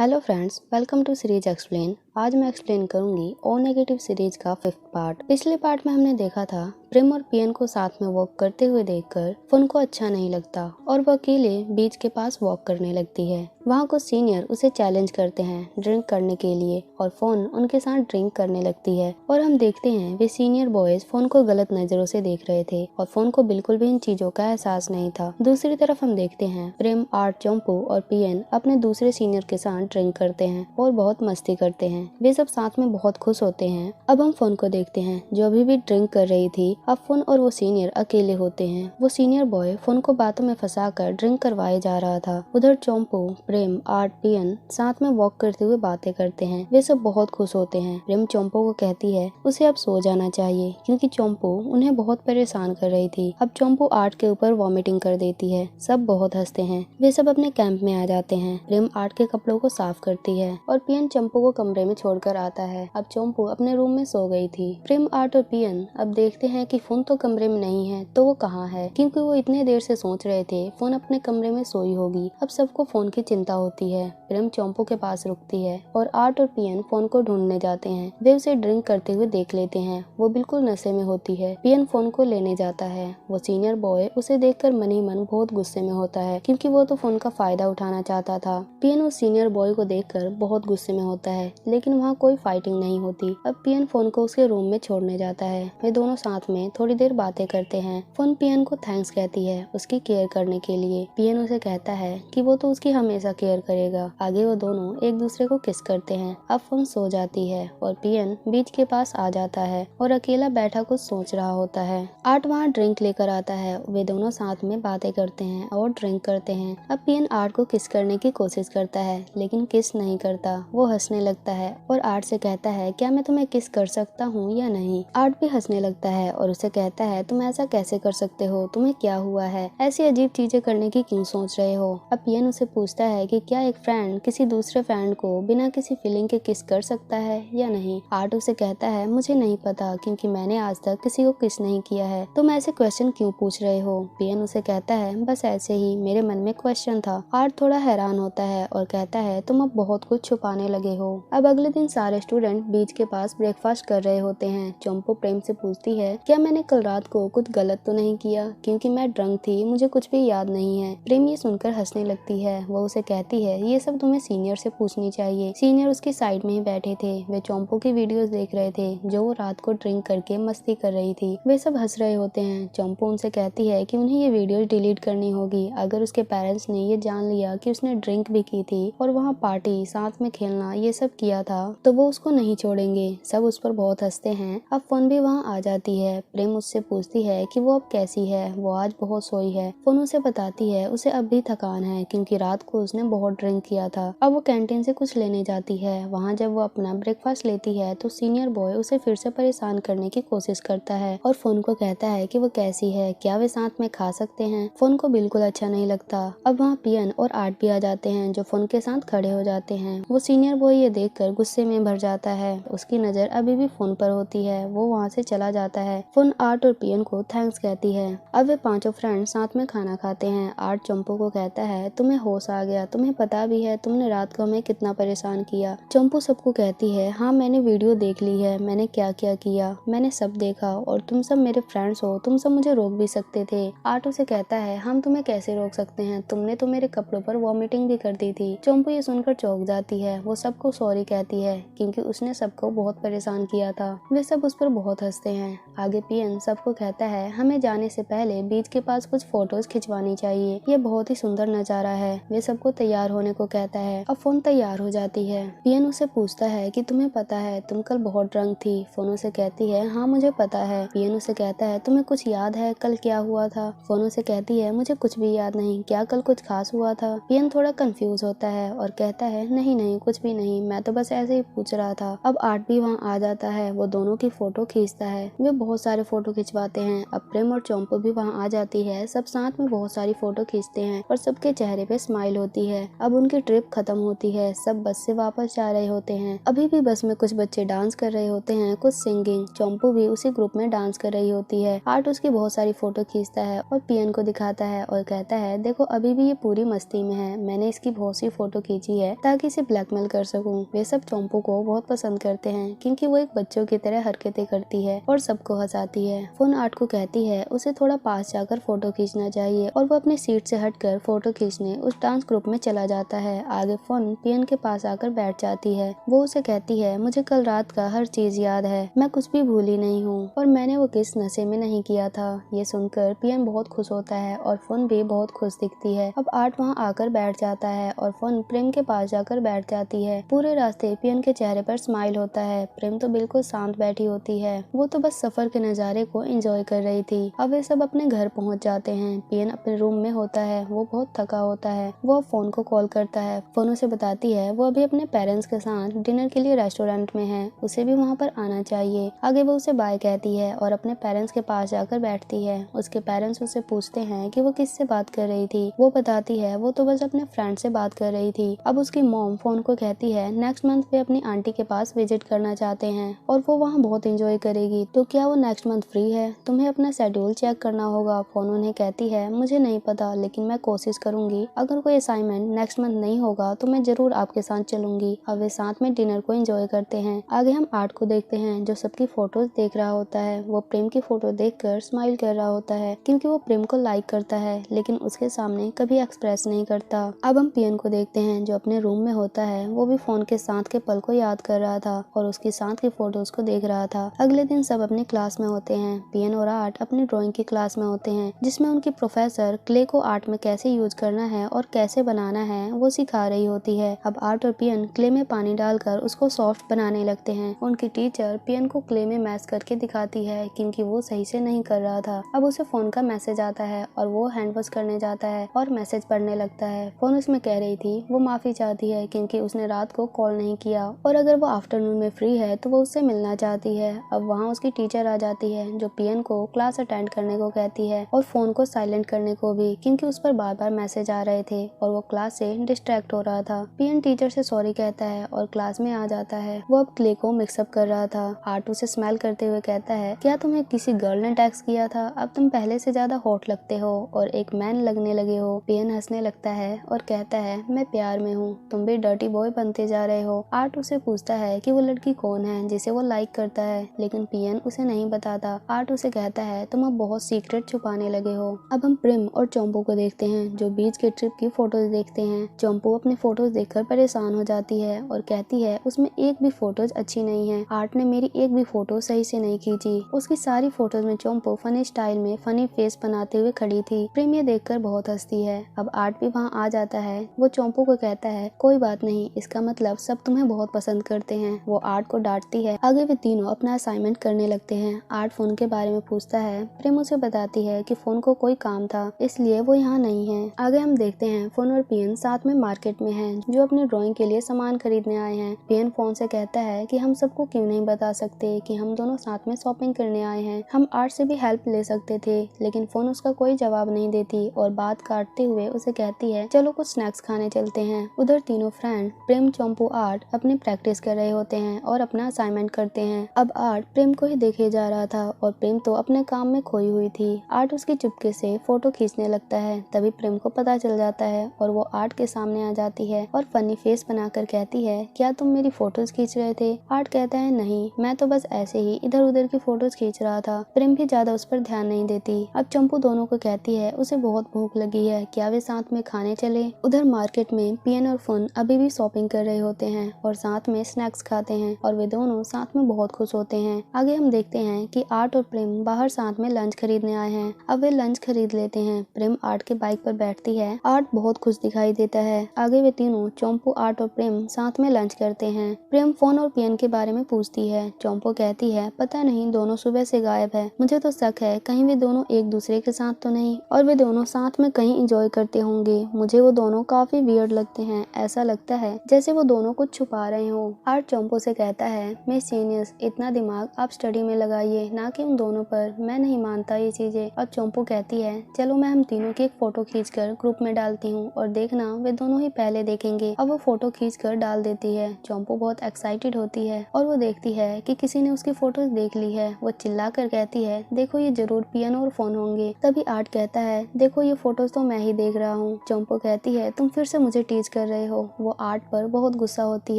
Hello friends, welcome to series explain. आज मैं explain करूंगी ओ नेगेटिव सीरीज का 5th पार्ट। पिछले पार्ट में हमने देखा था प्रेम और पियन को साथ में वॉक करते हुए देखकर फोन को अच्छा नहीं लगता और वो अकेले बीच के पास वॉक करने लगती है। वहाँ कुछ सीनियर उसे चैलेंज करते हैं ड्रिंक करने के लिए और फोन उनके साथ ड्रिंक करने लगती है और हम देखते हैं वे सीनियर बॉयज फोन को गलत नजरों से देख रहे थे और फोन को बिल्कुल भी इन चीजों का एहसास नहीं था। दूसरी तरफ हम देखते हैं प्रेम, आर्ट, चंपू और पियन अपने दूसरे सीनियर के साथ ड्रिंक करते हैं और बहुत मस्ती करते हैं। वे सब साथ में बहुत खुश होते हैं। अब हम फोन को देखते हैं जो अभी भी ड्रिंक कर रही थी। अब फोन और वो सीनियर अकेले होते हैं। वो सीनियर बॉय फोन को बातों में फंसाकर ड्रिंक करवाए जा रहा था। उधर चंपू, प्रेम, आर्ट, पियन साथ में वॉक करते हुए बातें करते हैं। वे सब बहुत खुश होते हैं। प्रेम चंपू को कहती है उसे अब सो जाना चाहिए क्योंकि चंपू उन्हें बहुत परेशान कर रही थी। अब चंपू आर्ट के ऊपर वॉमिटिंग कर देती है। सब बहुत हंसते हैं। वे सब अपने कैंप में आ जाते हैं। प्रेम आर्ट के कपड़ों को साफ करती है और पियन चंपू को कमरे में छोड़कर आता है। अब चंपू अपने रूम में सो गई थी। प्रेम, आर्ट और पियन अब देखते हैं कि फोन तो कमरे में नहीं है तो वो कहाँ है, क्योंकि वो इतने देर से सोच रहे थे फोन अपने कमरे में सोई होगी। अब सबको फोन की चिंता होती है। प्रेम चंपू के पास रुकती है और आर्ट और पियन फोन को ढूंढने जाते हैं। वे उसे ड्रिंक करते हुए देख लेते हैं। वो बिल्कुल नशे में होती है। पियन फोन को लेने जाता है। वो सीनियर बॉय उसे देखकर मन ही मन बहुत गुस्से में होता है क्योंकि वो तो फोन का फायदा उठाना चाहता था। पियन उस सीनियर बॉय को देखकर बहुत गुस्से में होता है, लेकिन वहाँ कोई फाइटिंग नहीं होती। अब पियन फोन को उसके रूम में छोड़ने जाता है। वे दोनों साथ में थोड़ी देर बातें करते हैं। फोन पियन को थैंक्स कहती है उसकी केयर करने के लिए। पियन उसे कहता है कि वो तो उसकी हमेशा केयर करेगा। आगे वो दोनों एक दूसरे को किस करते हैं। अब फोन सो जाती है और पियन बीच के पास आ जाता है और अकेला बैठा कुछ सोच रहा होता है। आर्ट वहाँ ड्रिंक लेकर आता है। वे दोनों साथ में बातें करते हैं और ड्रिंक करते हैं। अब पियन आर्ट को किस करने की कोशिश करता है लेकिन किस नहीं करता। वो हंसने लगता है और आर्ट से कहता है क्या मैं तुम्हें किस कर सकता हूँ या नहीं। आर्ट भी हंसने लगता है और उसे कहता है तुम ऐसा कैसे कर सकते हो, तुम्हें क्या हुआ है, ऐसी अजीब चीजें करने की क्यों सोच रहे हो। अब पियन उसे पूछता है कि क्या एक फ्रेंड किसी दूसरे फ्रेंड को बिना किसी फीलिंग के किस कर सकता है या नहीं। आर्ट उसे कहता है मुझे नहीं पता क्योंकि मैंने आज तक किसी को किस नहीं किया है, तुम ऐसे क्वेश्चन क्यों पूछ रहे हो। पियन उसे कहता है बस ऐसे ही मेरे मन में क्वेश्चन था। आर्ट थोड़ा हैरान होता है और कहता है तुम अब बहुत कुछ छुपाने लगे हो। अब अगले दिन सारे स्टूडेंट बीच के पास ब्रेकफास्ट कर रहे होते हैं। चंपू प्रेम से पूछती है क्या मैंने कल रात को कुछ गलत तो नहीं किया, क्योंकि मैं ड्रंक थी, मुझे कुछ भी याद नहीं है। प्रेम ये सुनकर हंसने लगती है। वो उसे कहती है ये सब तुम्हें सीनियर से पूछनी चाहिए। सीनियर उसकी साइड में ही बैठे थे। वे चंपू की वीडियोस देख रहे थे जो वो रात को ड्रिंक करके मस्ती कर रही थी। वे सब हंस रहे होते हैं। चंपू उनसे कहती है कि उन्हें ये वीडियो डिलीट करनी होगी। अगर उसके पेरेंट्स ने ये जान लिया कि उसने ड्रिंक भी की थी और वहाँ पार्टी, साथ में खेलना, ये सब किया था तो वो उसको नहीं छोड़ेंगे। सब उस पर बहुत हंसते हैं। अब फोन भी वहाँ आ जाती है। प्रेम उससे पूछती है कि वो अब कैसी है। वो आज बहुत सोई है। फोन उसे बताती है उसे अब भी थकान है क्योंकि रात को उसने बहुत ड्रिंक किया था। अब वो कैंटीन से कुछ लेने जाती है। वहाँ जब वो अपना ब्रेकफास्ट लेती है तो सीनियर बॉय उसे फिर से परेशान करने की कोशिश करता है और फोन को कहता है कि वो कैसी है, क्या वे साथ में खा सकते हैं। फोन को बिल्कुल अच्छा नहीं लगता। अब वहाँ पियन और आर्ट भी आ जाते हैं जो फोन के साथ खड़े हो जाते हैं। वो सीनियर बॉय ये देखकर गुस्से में भर जाता है। उसकी नजर अभी भी फोन पर होती है। वो वहाँ से चला जाता है। फोन आर्ट और पियन को थैंक्स कहती है। अब वे पांचों फ्रेंड साथ में खाना खाते हैं। आर्ट चंपू को कहता है तुम्हें होश आ गया, तुम्हें पता भी है तुमने रात को हमें कितना परेशान किया। चंपू सबको कहती है हाँ मैंने वीडियो देख ली है, मैंने क्या क्या किया, मैंने सब देखा और तुम सब मेरे फ्रेंड्स हो, तुम सब मुझे रोक भी सकते थे। आर्ट उसे कहता है हम तुम्हें कैसे रोक सकते हैं, तुमने तो मेरे कपड़ों पर वॉमिटिंग भी कर दी थी। चंपू ये सुनकर चौंक जाती है। वो सबको सॉरी कहती है क्योंकि उसने सबको बहुत परेशान किया था। वे सब उस पर बहुत हंसते हैं। आगे पियन सबको कहता है हमें जाने से पहले बीच के पास कुछ फोटोज खिंचवानी चाहिए, ये बहुत ही सुंदर नजारा है। वे सबको तैयार होने को कहता है। अब फोन तैयार हो जाती है। पियन उसे पूछता है कि तुम्हें पता है तुम कल बहुत ड्रंक थी। फोन उसे कहती है हाँ मुझे पता है। पियन उसे कहता है तुम्हें कुछ याद है कल क्या हुआ था। फोन उसे कहती है मुझे कुछ भी याद नहीं, क्या कल कुछ खास हुआ था। पियन थोड़ा कंफ्यूज होता है और कहता है नहीं नहीं कुछ भी नहीं, मैं तो बस से ऐसे ही पूछ रहा था। अब आर्ट भी वहाँ आ जाता है, वो दोनों की फोटो खींचता है। वे बहुत सारे फोटो खिंचवाते हैं। अब प्रेम और चोम्पू भी वहाँ आ जाती है। सब साथ में बहुत सारी फोटो खींचते हैं और सबके चेहरे पे स्माइल होती है। अब उनकी ट्रिप खत्म होती है। सब बस से वापस जा रहे होते हैं। अभी भी बस में कुछ बच्चे डांस कर रहे होते हैं, कुछ सिंगिंग। चोम्पू भी उसी ग्रुप में डांस कर रही होती है। आर्ट उसकी बहुत सारी फोटो खींचता है और पियन को दिखाता है और कहता है, देखो अभी भी ये पूरी मस्ती में है। मैंने इसकी बहुत सी फोटो खींची है ताकि इसे ब्लैकमेल कर सकूं। वे सब चोम्पू को बहुत पसंद करते हैं क्योंकि वो एक बच्चों की तरह हरकतें करती है और सबको हंसाती है। फोन आर्ट को कहती है उसे थोड़ा पास जाकर फोटो खींचना चाहिए और वो अपनी सीट से हटकर फोटो खींचने उस डांस ग्रुप में चला जाता है। आगे फोन पियन के पास आकर बैठ जाती है। वो उसे कहती है, मुझे कल रात का हर चीज याद है, मैं कुछ भी भूली नहीं हूँ और मैंने वो किस नशे में नहीं किया था। ये सुनकर पियन बहुत खुश होता है और फोन भी बहुत खुश दिखती है। अब आर्ट वहाँ आकर बैठ जाता है और फोन प्रेम के पास जाकर बैठ जाती है। पूरे रास्ते पियन के चेहरे पर स्माइल होता है। प्रेम तो बिल्कुल शांत बैठी होती है। वो तो बस सफर के नज़ारे को एंजॉय कर रही थी। अब वे सब अपने घर पहुँच जाते हैं। पियन अपने रूम में होता है। वो बहुत थका होता है। वो फोन को कॉल करता है। फोन उसे बताती है वो अभी अपने पेरेंट्स के साथ डिनर के लिए रेस्टोरेंट में है, उसे भी वहाँ पर आना चाहिए। आगे वो उसे बाय कहती है और अपने पेरेंट्स के पास जाकर बैठती है। उसके पेरेंट्स उससे पूछते हैं कि वो किससे बात कर रही थी। वो बताती है वो तो बस अपने फ्रेंड से बात कर रही थी। अब उसकी मॉम फोन को कहती है नेक्स्ट मंथ वे अपनी आंटी के पास विजिट करना चाहते हैं और वो वहाँ बहुत एंजॉय करेगी, तो क्या वो नेक्स्ट मंथ फ्री है? तुम्हें अपना शेड्यूल चेक करना होगा। फोन उन्हें कहती है मुझे नहीं पता, लेकिन मैं कोशिश करूंगी। अगर कोई असाइनमेंट नेक्स्ट मंथ नहीं होगा तो मैं जरूर आपके साथ चलूंगी। अब वे साथ में डिनर को एंजॉय करते हैं। आगे हम आर्ट को देखते हैं जो सबकी फोटोज देख रहा होता है। वो प्रेम की फोटो देखकर स्माइल कर रहा होता है क्योंकि वो प्रेम को लाइक करता है, लेकिन उसके सामने कभी एक्सप्रेस नहीं करता। अब हम पियन को देखते हैं जो अपने रूम में होता है। वो भी फोन के साथ के पल को याद कर रहा था और उसकी साथ की फोटोज को देख रहा था। अगले दिन सब अपनी क्लास में होते हैं। पियन और आर्ट अपनी ड्राइंग की क्लास में होते हैं जिसमें उनकी प्रोफेसर क्ले को आर्ट में कैसे यूज करना है और कैसे बनाना है वो सिखा रही होती है। अब आर्ट और पियन क्ले में पानी डालकर उसको सॉफ्ट बनाने लगते हैं। उनकी टीचर पियन को क्ले में मैश करके दिखाती है क्योंकि वो सही से नहीं कर रहा था। अब उसे फोन का मैसेज आता है और वो हैंड वॉश करने जाता है और मैसेज पढ़ने लगता है। फोन उसमें कह रही थी वो माफी चाहती है क्योंकि उसने रात को कॉल नहीं किया और अगर वो आफ्टरनून में फ्री है तो वो उससे मिलना चाहती है। अब वहाँ उसकी टीचर आ जाती है जो पियन को क्लास अटेंड करने को कहती है और फोन को साइलेंट करने को भी, क्योंकि उस पर बार बार मैसेज आ रहे थे और वो क्लास से डिस्ट्रैक्ट हो रहा था। पियन टीचर से सॉरी कहता है और क्लास में आ जाता है। वो अब क्ले को मिक्सअप कर रहा था। आर्ट उसे स्माइल करते हुए कहता है क्या तुम्हें किसी गर्ल ने टेक्स्ट किया था? अब तुम पहले से ज्यादा हॉट लगते हो और एक मैन लगने लगे हो। पियन हंसने लगता है और कहता है मैं प्यार में हूँ, तुम भी डर्टी बॉय बनते जा रहे हो। आर्ट उसे पूछता है कि वो लड़की कौन है जिसे वो लाइक करता है, लेकिन पियन उसे नहीं बताता। आर्ट उसे कहता है तुम अब बहुत सीक्रेट छुपाने लगे हो। अब हम प्रेम और चोम्पू को देखते हैं जो बीच के ट्रिप की फोटोज देखते हैं। चोम्पू अपनी फोटोज देखकर परेशान हो जाती है और कहती है उसमें एक भी फोटोज अच्छी नहीं है। आर्ट ने मेरी एक भी फोटो सही से नहीं खींची। उसकी सारी फोटोज में चोम्पू फनी स्टाइल में फनी फेस बनाते हुए खड़ी थी। प्रेम ये देखकर बहुत हंसती है। अब आर्ट भी वहाँ आ जाता है। वो चोम्पू को कहता है कोई बात नहीं, इसका मतलब सब तुम्हें बहुत पसंद करते हैं। वो आर्ट को डांटती है। आगे वे तीनों अपना असाइनमेंट करने लगते हैं। आर्ट फोन के बारे में पूछता है। प्रेम उसे बताती है कि फोन को कोई काम था इसलिए वो यहाँ नहीं है। आगे हम देखते हैं फोन और पियन साथ में मार्केट में हैं जो अपनी ड्राइंग के लिए सामान खरीदने आए हैं। पियन फोन से कहता है कि हम सबको क्यों नहीं बता सकते कि हम दोनों साथ में शॉपिंग करने आए हैं, हम आर्ट से भी हेल्प ले सकते थे, लेकिन फोन उसका कोई जवाब नहीं देती और बात काटते हुए उसे कहती है चलो कुछ स्नैक्स खाने चलते हैं। उधर तीनों फ्रेंड प्रेम, चोम्पू, आर्ट अपनी प्रैक्टिस कर रहे होते हैं और अपना असाइनमेंट करते हैं। अब आर्ट प्रेम को ही देखे जा रहा था और प्रेम तो अपने काम में खोई हुई थी। आर्ट उसकी चुपके से फोटो खींचने लगता है। तभी प्रेम को पता चल जाता है और वो आर्ट के सामने आ जाती है और फनी फेस बनाकर कहती है क्या तुम मेरी फोटोज खींच रहे थे? आर्ट कहता है नहीं, मैं तो बस ऐसे ही इधर उधर की फोटोज खींच रहा था। प्रेम भी ज्यादा उस पर ध्यान नहीं देती। अब चंपू दोनों को कहती है उसे बहुत भूख लगी है, क्या वे साथ में खाने चले? उधर मार्केट में पियन और फुन अभी भी शॉपिंग कर रहे होते हैं और साथ में स्नैक्स खाते हैं और वे दोनों साथ में बहुत खुश होते हैं। आगे हम देखते हैं कि आर्ट और प्रेम बाहर साथ में लंच खरीदने आए हैं। अब वे लंच खरीद लेते हैं। प्रेम आर्ट के बाइक पर बैठती है। आर्ट बहुत खुश दिखाई देता है। आगे वे तीनों चोम्पू, आर्ट और प्रेम साथ में लंच करते हैं। प्रेम फोन और पियन के बारे में पूछती है। चोम्पू कहती है पता नहीं, दोनों सुबह से गायब है। मुझे तो शक है कहीं वे दोनों एक दूसरे के साथ तो नहीं और वे दोनों साथ में कहीं एंजॉय करते होंगे। मुझे वो दोनों काफी वियर्ड लगते हैं। ऐसा लगता है जैसे वो दोनों कुछ छुपा रहे हो। आर्ट चोम्पू से कहता है, मिस जीनियस, इतना दिमाग आप स्टडी में लगाइए, ना कि उन दोनों पर। मैं नहीं मानता ये चीजें। अब चोम्पू कहती है, चलो मैं हम तीनों की एक फोटो खींचकर ग्रुप में डालती हूँ और देखना वे दोनों ही पहले देखेंगे। अब वो फोटो खींचकर डाल देती है। चोम्पू बहुत एक्साइटेड होती है और वो देखती है कि किसी ने उसकी फोटोज देख ली है। वो चिल्ला कर कहती है, देखो ये जरूर पियानो और फोन होंगे। तभी आर्ट कहता है, देखो ये फोटोज तो मैं ही देख रहा हूँ। चोम्पू कहती है, तुम फिर से मुझे टीज कर रहे हो। वो आर्ट पर बहुत गुस्सा होती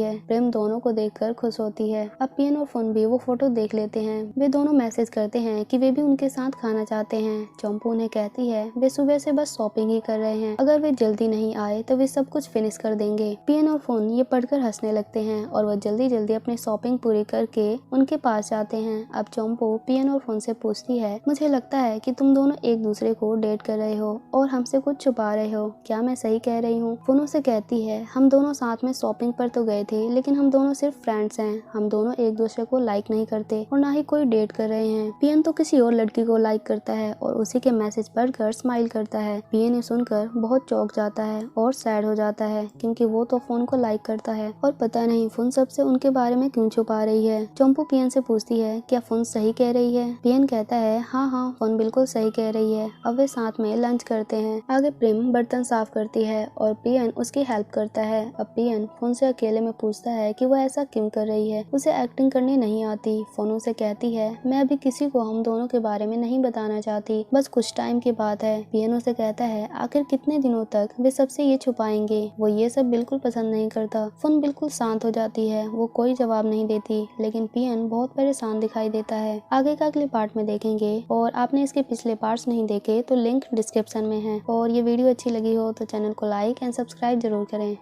है। प्रेम दोनों को देखकर खुश होती है। अब पियानो और फोन भी वो फोटो देख लेते हैं। वे दोनों मैसेज करते हैं कि वे भी उनके साथ खाना चाहते हैं। चोम्पू उन्हें कहती है, वे सुबह से बस शॉपिंग ही कर रहे हैं, अगर वे जल्दी नहीं आए तो वे सब कुछ फिनिश कर देंगे। पियानो और फोन ये पढ़कर हंसने लगते हैं और वह जल्दी जल्दी अपनी शॉपिंग पूरी करके उनके पास जाते हैं। अब चोम्पू पियानो और फोन से पूछती है, मुझे लगता है कि तुम दोनों एक दूसरे को डेट कर रहे हो और हमसे कुछ छुपा रहे हो, क्या मैं सही कह रही हूँ? फोन से कहती है, हम दोनों साथ में शॉपिंग पर तो गए थे, लेकिन हम दोनों सिर्फ फ्रेंड्स हैं। हम दोनों एक दूसरे को लाइक नहीं करते और ना ही कोई डेट कर रहे हैं। पियन तो किसी और लड़की को लाइक करता है और उसी के मैसेज पढ़कर स्माइल करता है। पियन ये सुनकर बहुत चौंक जाता है और सैड हो जाता है, क्योंकि वो तो फोन को लाइक करता है और पता नहीं फोन सबसे उनके बारे में क्यों छुपा रही है। चोम्पू पियन से पूछती है, क्या फोन सही कह रही है? पियन कहता है, हाँ हाँ, फोन बिल्कुल सही कह रही है। अब वे साथ में लंच करते हैं। आगे प्रेम बर्तन साफ करती है और पियन उसकी हेल्प करता है। अब पियन फोन से अकेले में पूछता है कि वह ऐसा क्यों कर रही है, उसे एक्टिंग करनी नहीं आती। फोन से कहती है, मैं अभी किसी को हम दोनों के बारे में नहीं बताना चाहती, बस कुछ टाइम की बात है। पियन से कहता है, आखिर कितने दिनों तक वे सबसे ये छुपाएंगे? वो ये सब बिल्कुल पसंद नहीं करता। फोन बिल्कुल शांत हो जाती है, वो कोई जवाब नहीं देती, लेकिन पियन बहुत परेशान दिखाई देता है। आगे का अगले पार्ट में देखेंगे और आपने इसके पिछले पार्ट्स नहीं देखे तो लिंक डिस्क्रिप्शन में है। और ये वीडियो अच्छी लगी हो तो चैनल को लाइक एंड सब्सक्राइब जरूर करें।